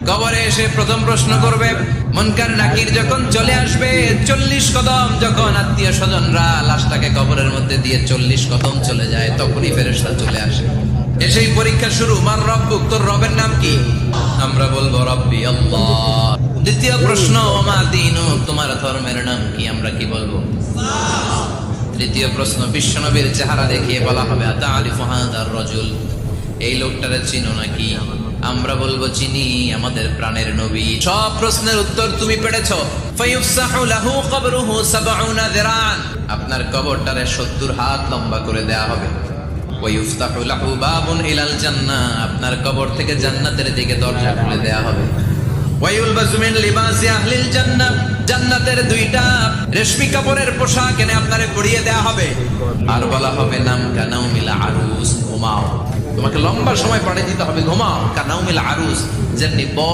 কবরে এসে প্রথম প্রশ্ন করবে, মুনকার নাকির যখন চলে আসবে, 40 কদম যখন আত্মীয় স্বজনরা লাশটাকে কবরের মধ্যে দিয়ে 40 কদম চলে যায়, তখনই ফেরেশতা চলে আসে। এসেই পরীক্ষা শুরু। মার রব্বুক, তোর রবের নাম কি? আমরা বলবো রব্বি আল্লাহ। দ্বিতীয় প্রশ্ন, ওমা দীনুক, তোমার ধর্মের নাম কি? আমরা কি বলবো? তৃতীয় প্রশ্ন, বিশ্বনবীর চেহারা দেখিয়ে বলা হবে, আতাআরিফু হাদার রাজুল, এই লোকটারে চিনো নাকি? আমরা বলবো চিনি, আমাদের প্রাণের নবী। সব প্রশ্নের উত্তর তুমি পেরেছো। ফায়ুফসাহু লাহু কবরুহু 70 যিরান, আপনার কবরটারে 70 হাত লম্বা করে দেয়া হবে। ওয়ায়ুফতাহু লাহু বাবুন ইলাল জান্নাহ, আপনার কবর থেকে জান্নাতের দিকে দরজা খুলে দেয়া হবে। ওয়ায়ুলবাসু মিন লিবাসি আহলিল জান্নাহ, জান্নাতের 2টা রেশমি কাপড়ের পোশাক এনে আপনারে পরিয়ে দেয়া হবে। আর বলা হবে, নাম কানাউমিল আরুস, ঘুমাও। তোমাকে লম্বা সময় পড়ে দিতে হবে, ঘুমাও। কানাউমিল আরুস, যেমনি